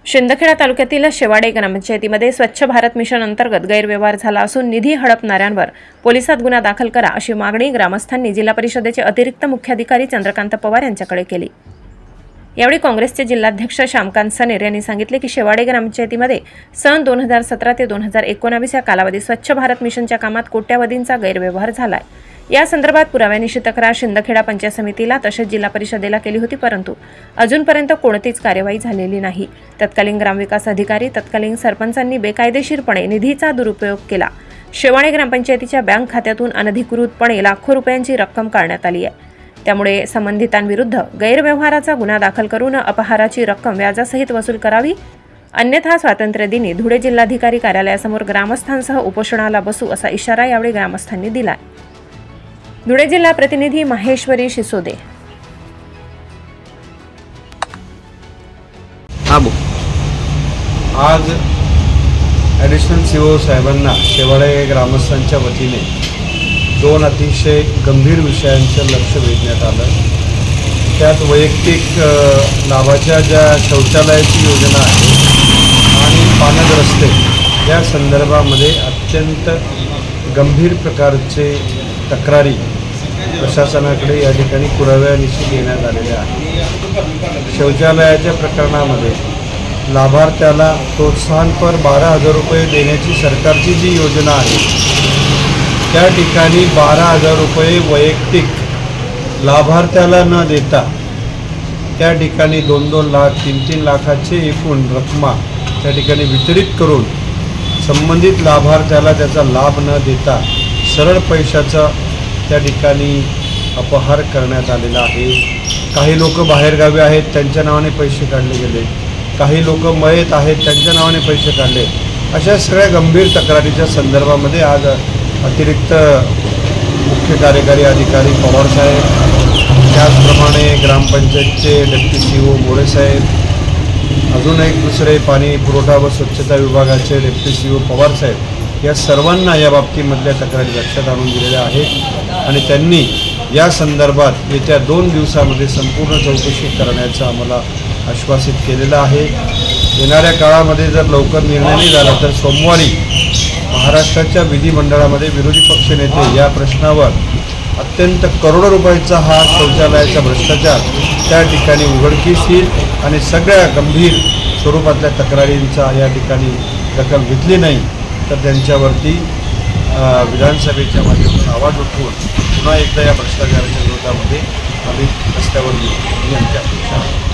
शिंदखेडा तालुक्यातील शेवाडे ग्रामपंचायतीमध्ये स्वच्छ भारत मिशन अंतर्गत गैरव्यवहार झाला असून निधी हडपणाऱ्यांवर पोलिसात गुन्हा दाखल करा अशी मागणी ग्रामस्थांनी जिल्हा परिषदेचे अतिरिक्त मुख्याधिकारी चंद्रकांत पवार यांच्याकडे केली। यावेळी काँग्रेसचे जिल्हाध्यक्ष श्यामकांत सनेर यांनी सांगितले की शेवाडे ग्रामपंचायतीमध्ये सन 2017 ते 2019 या कालावधीत स्वच्छ भारत मिशनच्या कामात कोट्यावधींचा गैरव्यवहार झालाय। या संदर्भात पुराव्यानिशी तक्रार शिंदखेडा पंचायत समितीला तसेच जिल्हा परिषदेला केली होती, परंतु अजूनपर्यंत कोणतीच कार्यवाही झालेली नाही। तत्कालीन ग्रामविकास अधिकारी तत्कालीन सरपंचांनी बेकायदेशीरपणे निधीचा दुरुपयोग केला। शेवाडे ग्रामपंचायतीच्या बँक खात्यातून अनधिकृतपणे लाखो रुपयांची रक्कम काढण्यात आली आहे। त्यामुळे संबंधितांविरुद्ध गैरव्यवहाराचा गुन्हा दाखल करून अपहाराची रक्कम व्याजासहित वसूल करावी, अन्यथा स्वातंत्र्यदिनी धुळे जिल्हाधिकारी कार्यालयासमोर ग्रामस्थांसह उपोषणाला बसू असा इशारा यावेळी ग्रामस्थांनी दिला। धुळे जिल्हा प्रतिनिधी माहेश्वरी शिसोदे। आज ॲडिशनल सीओ साहेबांना शेवाडे ग्रामस्थांच्या वतीने दोन अतिशय गंभीर विषयांचं लक्ष वेधण्यात आलं। त्यात वैयक्तिक लाभाच्या ज्या शौचालयाची योजना आहे आणि पाण्यात रस्ते या संदर्भामध्ये अत्यंत गंभीर प्रकारचे तक्रारी प्रशासनाकडे या ठिकाणी पुराव्यानिशी देण्यात आलेल्या आहेत। शौचालयाच्या प्रकरणामध्ये लाभार्थ्याला प्रोत्साहनपर 12,000 रुपये देण्याची सरकारची जी योजना आहे त्या ठिकाणी 12,000 रुपये वैयक्तिक लाभार्थ्याला न देता त्या ठिकाणी 2-2 लाख 3-3 लाखाचे एकूण रक्कमा त्या ठिकाणी वितरित करून संबंधित लाभार्थ्याला त्याचा लाभ न देता सरळ पैशाचा त्या ठिकाणी अपहार करण्यात आलेला आहे। काही लोक बाहेरगावी आहेत, त्यांच्या नावाने पैसे काढले गेले, काही लोक मयत आहेत, त्यांच्या नावाने पैसे काढले। अशा सगळ्या गंभीर तक्रारीच्या संदर्भामध्ये आज अतिरिक्त मुख्य कार्यकारी अधिकारी पवार साहेब, त्याचप्रमाणे ग्रामपंचायतचे डेप्युटी सीओ मोरे साहेब, अजून एक दुसरे पाणी पुरवठा व स्वच्छता विभागाचे डेप्युटी सीओ पवार साहेब या सर्वांना या बाबतीमधल्या तक्रारी लक्षात आणून दिलेल्या आहेत आणि त्यांनी या संदर्भात येत्या 2 दिवसामध्ये संपूर्ण चौकशी करण्याचं आम्हाला आश्वासित केलेलं आहे। येणाऱ्या काळामध्ये जर लवकर निर्णय नाही झाला तर सोमवारी महाराष्ट्राच्या विधिमंडळामध्ये विरोधी पक्षनेते या प्रश्नावर अत्यंत करोडो रुपयाचा हा शौचालयाचा भ्रष्टाचार त्या ठिकाणी उघडकीस येईल आणि सगळ्या गंभीर स्वरूपातल्या तक्रारींचा या ठिकाणी दखल घेतली नाही तर त्यांच्यावरती विधानसभेच्या माध्यमातून आवाज उठवून पुन्हा एकदा या भ्रष्टाचाराच्या विरोधामध्ये आम्ही रस्त्यावर येऊ ही आमची अपेक्षा आहे।